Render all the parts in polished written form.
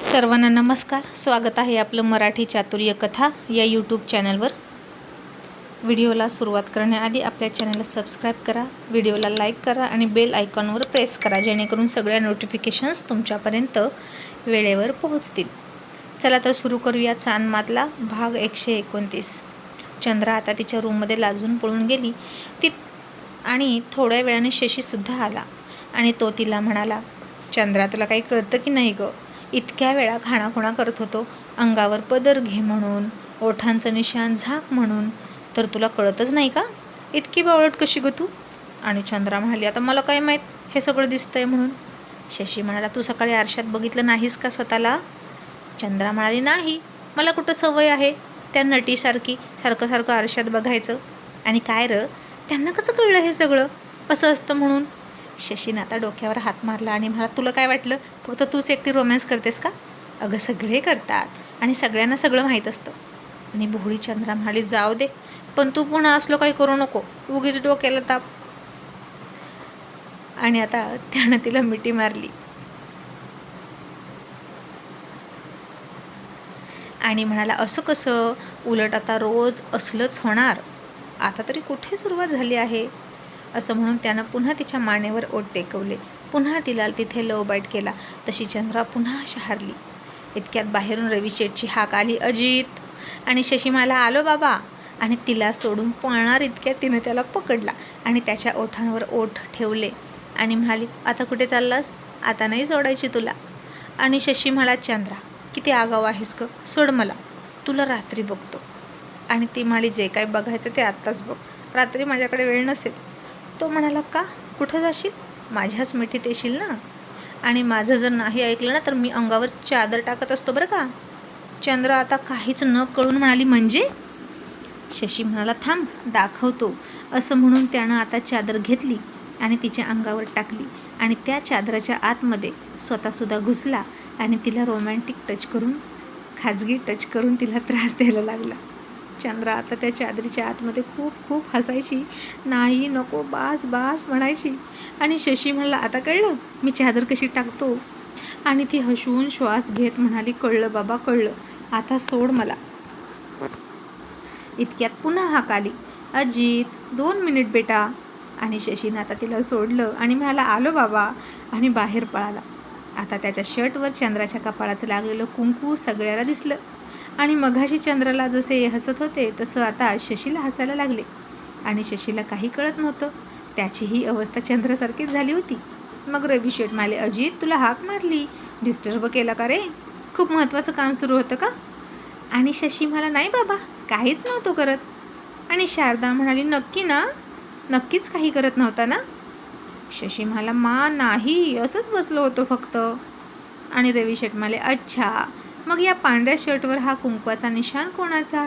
सर्वांना नमस्कार. स्वागत आहे आपलं मराठी चातुर्य कथा या यूट्यूब चॅनलवर. व्हिडिओला सुरुवात करण्याआधी आपल्या चॅनलला सबस्क्राईब करा, व्हिडिओला लाईक करा आणि बेल आयकॉनवर प्रेस करा, जेणेकरून सगळ्या नोटिफिकेशन्स तुमच्यापर्यंत वेळेवर पोहोचतील. चला तर सुरू करूया चांदमातला भाग 129. चंद्रा आता तिच्या रूममध्ये लाजून पळून गेली आणि थोड्या वेळाने शशीसुद्धा आला आणि तो तिला म्हणाला, चंद्रा तुला काही कळतं की नाही गं? इतक्या वेळा खाणाखुणा करत होतो, अंगावर पदर घे म्हणून, ओठांचं निशाण झाक म्हणून, तर तुला कळतच नाही का? इतकी बावळट कशी गं तू? आणि चंद्रा म्हणाली, आता मला काय माहीत हे सगळं दिसतंय म्हणून. शशी म्हणाला, तू सकाळी आरशात बघितलं नाहीस का स्वतःला? चंद्रा म्हणाली, नाही, मला कुठं सवय आहे त्या नटीसारखी सारखं सारखं आरशात बघायचं. आणि काय र, त्यांना कसं कळलं हे सगळं असं असतं म्हणून? शशीनं आता डोक्यावर हात मारला आणि म्हणाला, तुला काय वाटलं फक्त तूच एकटी रोमॅन्स करतेस का? अगं सगळे करतात आणि सगळ्यांना सगळं माहीत असतं. आणि भोळी चंद्रा म्हणाली, जाऊ दे, पण तू पुन्हा असलं काही करू नको, उगीच डोक्याला ताप. आणि आता त्यानं तिला मिठी मारली आणि म्हणाला, असं कसं? उलट आता रोज असलंच होणार, आता तरी कुठे सुरुवात झाली आहे असं म्हणून त्यानं पुन्हा तिच्या मानेवर ओठ टेकवले. पुन्हा तिला तिथे लव बाईट केला. तशी चंद्रा पुन्हा शहारली. इतक्यात बाहेरून रवी शेठची हाक आली, अजित. आणि शशी म्हणाला, आलो बाबा. आणि तिला सोडून पळणार इतक्यात तिनं त्याला पकडला आणि त्याच्या ओठांवर ओठ ठेवले आणि म्हणाली, आता कुठे चाललास? आता नाही सोडायची तुला. आणि शशी म्हणाला, चंद्रा किती आगाऊ आहेस ग, सोड मला, तुला रात्री बघतो. आणि ती म्हणाली, जे काय बघायचं ते आत्ताच बघ, रात्री माझ्याकडे वेळ नसेल. तो म्हणाला, का? कुठं जाशील? माझ्याच मिठीत येशील ना? आणि माझं जर नाही ऐकलं ना तर मी अंगावर चादर टाकत असतो बरं का. चंद्रा आता काहीच न कळून म्हणाली, म्हणजे? शशी म्हणाला, थांब दाखवतो. असं म्हणून त्यानं आता चादर घेतली आणि तिच्या अंगावर टाकली आणि त्या चादराच्या आतमध्ये स्वतःसुद्धा घुसला आणि तिला रोमॅन्टिक टच करून, खाजगी टच करून तिला त्रास द्यायला लागला. चंद्रा आता त्या चादरीच्या आतमध्ये खूप खूप हसायची, नाही नको बास बास म्हणायची. आणि शशी म्हणला, आता कळलं मी चादर कशी टाकतो? आणि ती हसून श्वास घेत म्हणाली, कळलं बाबा कळलं, आता सोड मला. इतक्यात पुन्हा हाक आली, अजित 2 मिनिट बेटा. आणि शशीनं आता तिला सोडलं आणि म्हणाला, आलो बाबा. आणि बाहेर पळाला. आता त्याच्या शर्टवर चंद्राच्या कपाळाचं लागलेलं कुंकू सगळ्याला दिसलं. आणि मघाशी चंद्राला जसे हसत होते तसं आता शशीला हसायला लागले. आणि शशीला काही कळत नव्हतं, त्याचीही अवस्था चंद्रासारखीच झाली होती. मग रवी शेठ म्हणाले, अजित तुला हाक मारली, डिस्टर्ब केला का रे? खूप महत्त्वाचं काम सुरू होतं का? आणि शशी म्हणाला, नाही बाबा, काहीच नव्हतो करत. आणि शारदा म्हणाली, नक्की ना? नक्कीच काही करत नव्हता ना? शशी म्हणाला, नाही, असंच बसलो होतो फक्त. आणि रवी शेठ म्हणाले, अच्छा, मग या पांढऱ्या शर्टवर हा कुंकवाचा निशाण कोणाचा?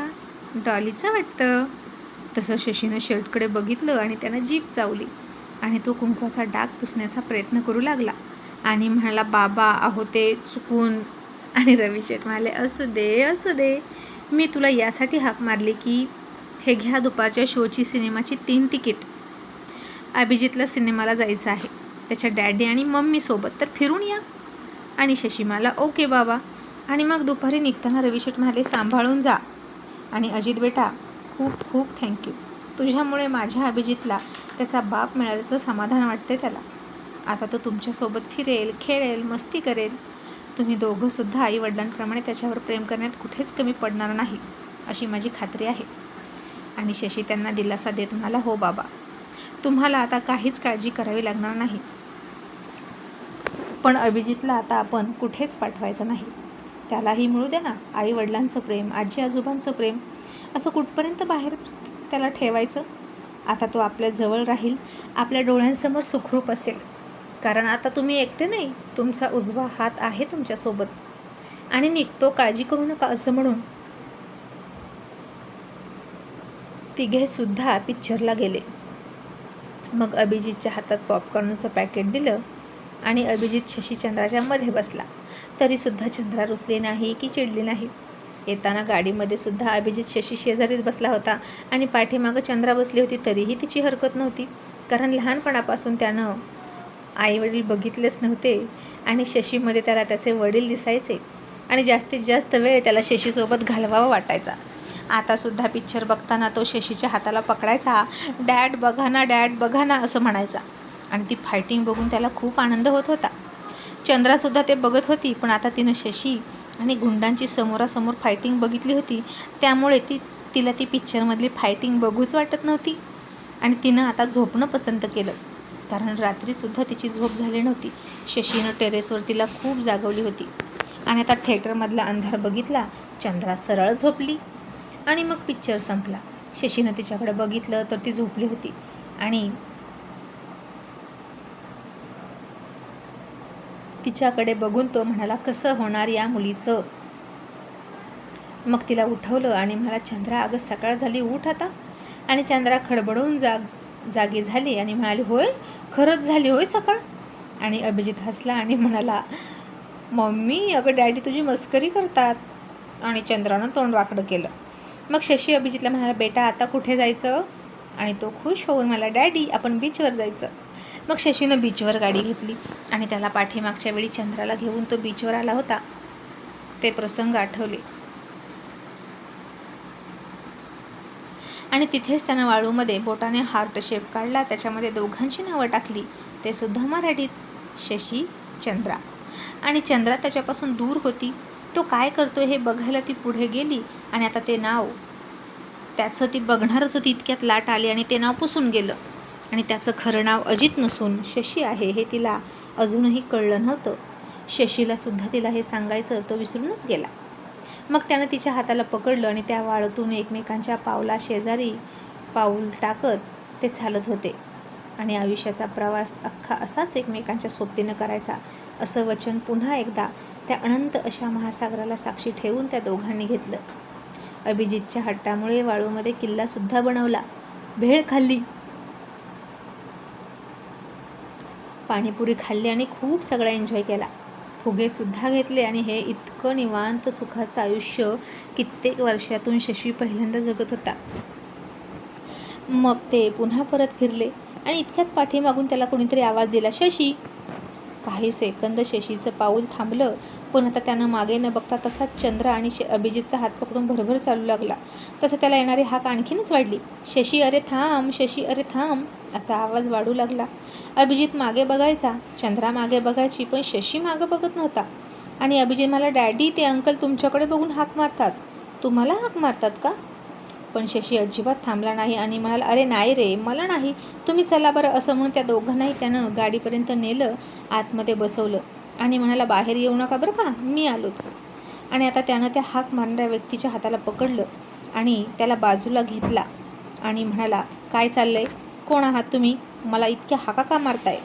डॉलीचा वाटतं. तसं शशीनं शर्टकडे बघितलं आणि त्यानं जीभ चावली आणि तो कुंकवाचा डाग पुसण्याचा प्रयत्न करू लागला आणि म्हणाला, बाबा अहो ते चुकून. आणि रवी शेठ म्हणाले, असू दे असू दे, मी तुला यासाठी हाक मारली की हे घ्या दुपारच्या शोची सिनेमाची 3 तिकीट. अभिजितला सिनेमाला जायचं आहे त्याच्या डॅडी आणि मम्मीसोबत, तर फिरून या. आणि शशी म्हणाला, ओके बाबा. आणि मग दुपारी निघताना रवी शेठ म्हणाले, सांभाळून जा. आणि अजित बेटा खूप खूप थँक्यू, तुझ्यामुळे माझ्या अभिजितला त्याचा बाप मिळाल्याचं समाधान वाटते त्याला. आता तो तुमच्यासोबत फिरेल, खेळेल, मस्ती करेल. तुम्ही दोघंसुद्धा आईवडिलांप्रमाणे त्याच्यावर प्रेम करण्यात कुठेच कमी पडणार नाही अशी माझी खात्री आहे. आणि शशी त्यांना दिलासा देत म्हणाला, हो बाबा, तुम्हाला आता काहीच काळजी करावी लागणार नाही. पण अभिजितला आता आपण कुठेच पाठवायचं नाही, त्यालाही मिळू दे ना आईवडिलांचं प्रेम, आजी आजोबांचं प्रेम. असं कुठपर्यंत बाहेर त्याला ठेवायचं? आता तो आपल्या जवळ राहील, आपल्या डोळ्यांसमोर सुखरूप असेल, कारण आता तुम्ही एकटे नाही, तुमचा उजवा हात आहे तुमच्यासोबत. आणि निघतो, काळजी करू नका असं म्हणून तिघेसुद्धा पिक्चरला गेले. मग अभिजितच्या हातात पॉपकॉर्नचं पॅकेट दिलं आणि अभिजित शशीचंद्राच्या मध्ये बसला. तरीसुद्धा चंद्रा रुसली नाही की चिडली नाही. येताना गाडीमध्ये सुद्धा अभिजित शशी शेजारीच बसला होता आणि पाठीमागं चंद्रा बसली होती, तरीही तिची हरकत नव्हती, कारण लहानपणापासून त्यानं आईवडील बघितलेच नव्हते आणि शशीमध्ये त्याला त्याचे वडील दिसायचे आणि जास्तीत जास्त वेळ त्याला शशीसोबत घालवावा वाटायचा. आतासुद्धा पिक्चर बघताना तो शशीच्या हाताला पकडायचा, डॅड बघा ना, डॅड बघा ना असं म्हणायचा. आणि ती फायटिंग बघून त्याला खूप आनंद होत होता. चंद्रासुद्धा ते बघत होती, पण आता तिनं शशी आणि गुंडांची समोरासमोर फायटिंग बघितली होती, त्यामुळे तिला ती पिक्चरमधली फायटिंग बघूच वाटत नव्हती. आणि तिनं आता झोपणं पसंत केलं, कारण रात्रीसुद्धा तिची झोप झाली नव्हती. शशीनं टेरेसवर तिला खूप जागवली होती. आणि आता थिएटरमधला अंधार बघितला, चंद्रा सरळ झोपली आणि मग पिक्चर संपला. शशीनं तिच्याकडे बघितलं तर ती झोपली होती आणि तिच्याकडे बघून तो म्हणाला, कसं होणार या मुलीचं. मग तिला उठवलं आणि म्हणाला, चंद्रा अगं सकाळ झाली, उठ आता. आणि चंद्रा खडबडून जागी झाली आणि म्हणाली, होय खरंच झाली होय सकाळ. आणि अभिजित हसला आणि म्हणाला, मम्मी अगं डॅडी तुझी मस्करी करतात. आणि चंद्रानं तोंड वाकडं केलं. मग शशी अभिजितला म्हणाला, बेटा आता कुठे जायचं. आणि तो खुश होऊन मला, डॅडी आपण बीचवर जायचं. मग शशीनं बीचवर गाडी घेतली आणि त्याला पाठीमागच्या वेळी चंद्राला घेऊन तो बीचवर आला होता ते प्रसंग आठवले. आणि तिथेच त्यानं वाळूमध्ये बोटाने हार्ट शेप काढला, त्याच्यामध्ये दोघांची नावं टाकली, ते सुद्धा मराठीत, शशी चंद्रा. आणि चंद्रा त्याच्यापासून दूर होती, तो काय करतो हे बघायला ती पुढे गेली. आणि आता ते नाव त्याचं ती बघणारच होती, इतक्यात लाट आली आणि ते नाव पुसून गेलं. आणि त्याचं खरं नाव अजित नसून शशी आहे हे तिला अजूनही कळलं नव्हतं. शशीलासुद्धा तिला हे सांगायचं तो विसरूनच गेला. मग त्यानं तिच्या हाताला पकडलं आणि त्या वाळूतून एकमेकांच्या पावला शेजारी पाऊल टाकत ते चालत होते. आणि आयुष्याचा प्रवास अख्खा असाच एकमेकांच्या सोबतीनं करायचा, असं वचन पुन्हा एकदा त्या अनंत अशा महासागराला साक्षी ठेवून त्या दोघांनी घेतलं. अभिजितच्या हट्टामुळे वाळूमध्ये किल्लासुद्धा बनवला, भेळ खाल्ली, पाणीपुरी खाल्ली आणि खूप सगळा एन्जॉय केला, फुगेसुद्धा घेतले. आणि हे इतकं निवांत सुखाचं आयुष्य कित्येक वर्षातून शशी पहिल्यांदा जगत होता. मग ते पुन्हा परत फिरले आणि इतक्यात पाठीमागून त्याला कोणीतरी आवाज दिला, शशी. काही सेकंद शशीचं पाऊल थांबलं, पण आता त्यानं मागे न बघता तसाच चंद्र आणि अभिजितचा हात पकडून भरभर चालू लागला. तसं त्याला येणारी हाक आणखीनच वाढली, शशी अरे थांब, शशी अरे थांब, असा आवाज वाढू लागला. अभिजित मागे बघायचा, चंद्रा मागे बघायची, पण शशी मागे बघत नव्हता. आणि अभिजित मला, डॅडी ते अंकल तुमच्याकडे बघून हाक मारतात, तुम्हाला हाक मारतात का. पण शशी अजिबात थांबला नाही आणि म्हणाला, अरे नाही रे, मला नाही, तुम्ही चला बरं. असं म्हणून त्या दोघांनाही त्यानं गाडीपर्यंत नेलं, आतमध्ये बसवलं आणि म्हणाला, बाहेर येऊ नका बरं का, मी आलोच. आणि आता त्यानं त्या हाक मारणाऱ्या व्यक्तीच्या हाताला पकडलं आणि त्याला बाजूला घेतला आणि म्हणाला, काय चाललंय, कोण आहात तुम्ही, मला इतक्या हाका का मारताय.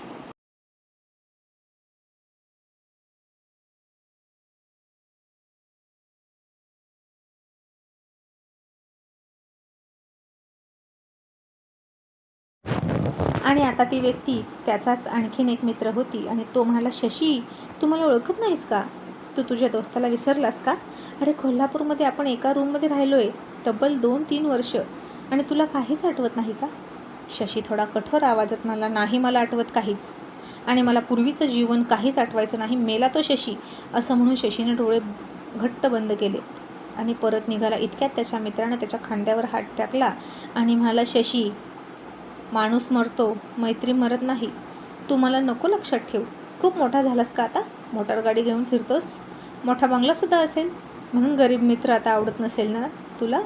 आणि आता ती व्यक्ती त्याचाच आणखीन एक मित्र होती आणि तो म्हणाला, शशी तू मला ओळखत नाहीस का, तू तुझ्या दोस्ताला विसरलास का. अरे कोल्हापूरमध्ये आपण एका रूममध्ये राहिलोय तब्बल 2-3 वर्ष आणि तुला काहीच आठवत नाही का. शशी थोडा कठोर आवाजात म्हणाला, नाही मला आठवत काहीच, आणि मला पूर्वीचं जीवन काहीच आठवायचं नाही, मेला तो शशी. असं म्हणून शशीने डोळे घट्ट बंद केले आणि परत निघाला. इतक्यात त्याच्या मित्रानं त्याच्या खांद्यावर हात टाकला आणि म्हणाला, शशी माणूस मरतो, मैत्री मरत नाही, तू मला नको लक्षात ठेव. खूप मोठा झालास का आता, मोटार गाडी घेऊन फिरतोस, मोठा बंगलासुद्धा असेल, म्हणून गरीब मित्र आता आवडत नसेल ना तुला.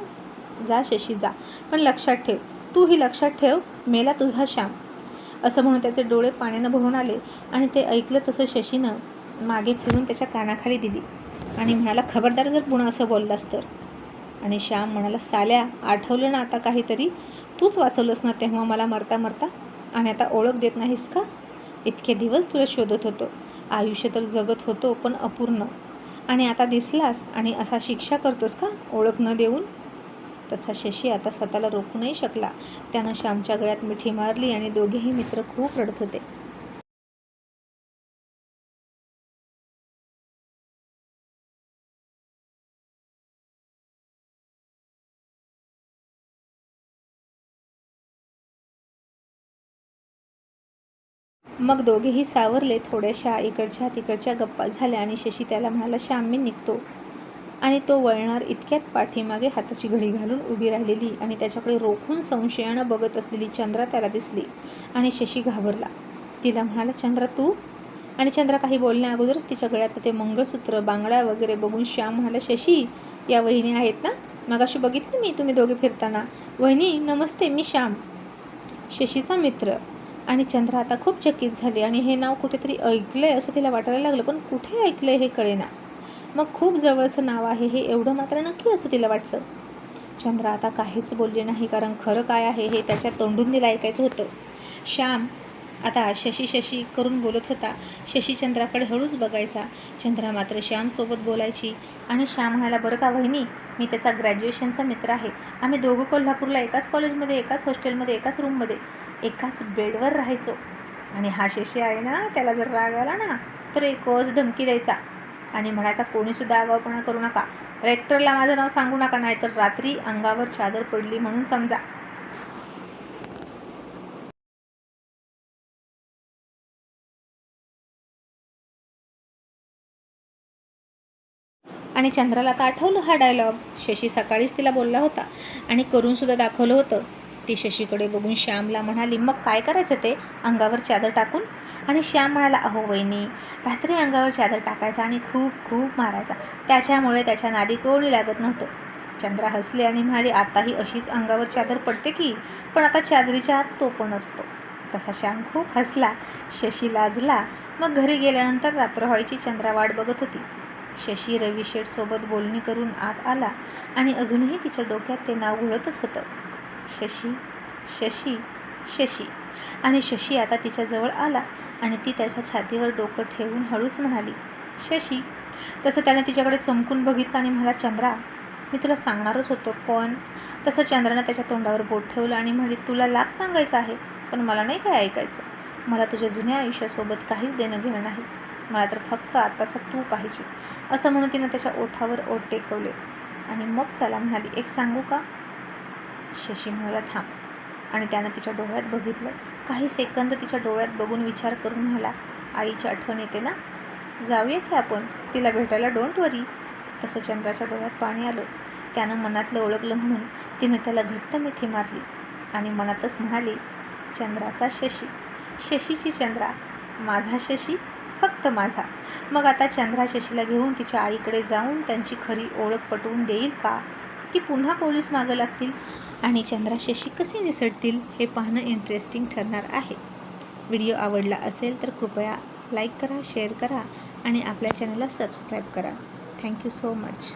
जा शशी जा, पण लक्षात ठेव, तूही लक्षात ठेव, मेला तुझा श्याम. असं म्हणून त्याचे डोळे पाण्यानं भरून आले आणि ते ऐकलं तसं शशीनं मागे फिरून त्याच्या कानाखाली दिली आणि म्हणाला, खबरदार जर पुन्हा असं बोललास तर. आणि श्याम म्हणाला, साल्या आठवलं ना आता काहीतरी, तूच वाचवलंस ना तेव्हा मला मरता मरता, आणि आता ओळख देत नाहीस का. इतके दिवस तुला शोधत होतो, आयुष्य तर जगत होतो पण अपूर्ण, आणि आता दिसलास आणि असा शिक्षा करतोस का ओळख न देऊन. तसा शशी आता स्वतःला रोखू नाही शकला. त्यानं श्यामच्या गळ्यात मिठी मारली आणि दोघेही मित्र खूप रडत होते. मग दोघेही सावरले. थोड्याशा इकडच्या तिकडच्या गप्पा झाल्या आणि शशी त्याला म्हणाला, श्याम मी निघतो. आणि तो वळणार इतक्यात पाठीमागे हाताची घडी घालून उभी राहिलेली आणि त्याच्याकडे रोखून संशयानं बघत असलेली चंद्रा त्याला दिसली आणि शशी घाबरला. तिला म्हणाला, चंद्रा तू? आणि चंद्रा काही बोलण्या अगोदर तिच्या गळ्यातलं ते मंगळसूत्र बांगड्या वगैरे बघून श्याम म्हणाला, शशी या वहिनी आहेत ना? मगाशी बघितलं मी तुम्ही दोघे फिरताना. वहिनी नमस्ते, मी श्याम, शशीचा मित्र. आणि चंद्रा आता खूप चकित झाली आणि हे नाव कुठेतरी ऐकलंय असं तिला वाटायला लागलं, पण कुठे ऐकलंय हे कळेना. मग खूप जवळचं नाव आहे हे एवढं मात्र नक्की असं तिला वाटलं. चंद्रा आता काहीच बोलली नाही, कारण खरं काय आहे हे त्याच्या तोंडून तिला ऐकायचं होतं. श्याम आता शशी शशी करून बोलत होता. शशी चंद्राकडे हळूच बघायचा. चंद्रा मात्र श्यामसोबत बोलायची. आणि श्याम म्हणाला, बरं का वहिनी, मी त्याचा ग्रॅज्युएशनचा मित्र आहे. आम्ही दोघं कोल्हापूरला एकाच कॉलेजमध्ये, एकाच हॉस्टेलमध्ये, एकाच रूममध्ये, एकाच बेडवर राहायचो. आणि हा शशी आहे ना, त्याला जर राग आला ना तर एकच धमकी द्यायचा आणि म्हणायचा, कोणीसुद्धा आगाऊपणा करू नका, रेक्टरला माझं नाव सांगू नका, नाहीतर रात्री अंगावर चादर पडली म्हणून समजा. आणि चंद्राला आता आठवलं हा डायलॉग. शशी सकाळीच तिला बोलला होता आणि करूनसुद्धा दाखवलं होतं. ती शशीकडे बघून श्यामला म्हणाली, मग काय करायचं ते, अंगावर चादर टाकून? आणि श्याम म्हणाला, अहो वहिनी, रात्री अंगावर चादर टाकायचा आणि खूप खूप मारायचा, त्याच्यामुळे त्याच्या नादी कोणी लागत नव्हतं. चंद्रा हसली आणि म्हणाली, आताही अशीच अंगावर चादर पडते की, पण आता चादरीच्या आत तो पण असतो. तसा श्याम खूप हसला. शशी लाजला. मग घरी गेल्यानंतर रात्र व्हायची. चंद्रा वाट बघत होती. शशी रवी शेठसोबत बोलणी करून आत आला आणि अजूनही तिच्या डोक्यात ते नाव घुळतच होतं, शशी शशी शशी. आणि शशी आता तिच्याजवळ आला आणि ती त्याच्या छातीवर डोकं ठेवून हळूच म्हणाली, शशी. तसं त्याने तिच्याकडे चमकून बघितलं आणि म्हणाला, चंद्रा मी तुला सांगणारच होतो, पण. तसं चंद्रानं त्याच्या तोंडावर बोट ठेवलं आणि म्हणाली, तुला लाख सांगायचं आहे, पण मला नाही काय ऐकायचं. मला तुझ्या जुन्या आयुष्यासोबत काहीच देणं घेणं नाही, मला तर फक्त आत्ताचा तू पाहिजे. असं म्हणून तिनं त्याच्या ओठावर ओठ टेकवले आणि मग त्याला म्हणाली, एक सांगू का? शशी म्हणाला, थांब. आणि त्यानं तिच्या डोळ्यात बघितलं. काही सेकंद तिच्या डोळ्यात बघून विचार करून म्हणाला, आईची आठवण येते ना, जाऊया की आपण तिला भेटायला, डोंट वरी. तसं चंद्राच्या डोळ्यात पाणी आलं. त्यानं मनातलं ओळखलं म्हणून तिनं त्याला घट्ट मिठी मारली आणि मनातच म्हणाली, चंद्राचा शशी, शशीची चंद्रा, माझा शशी, फक्त माझा. मग आता चंद्रा शशीला घेऊन तिच्या आईकडे जाऊन त्यांची खरी ओळख पटवून देईल का, की पुन्हा पोलीस मागं लागतील आणि चंद्रा शशी कशी निसटतील हे पाहणं इंटरेस्टिंग ठरणार आहे. व्हिडिओ आवडला असेल तर कृपया लाईक करा, शेअर करा आणि आपल्या चॅनलला सबस्क्राईब करा. Thank you so much.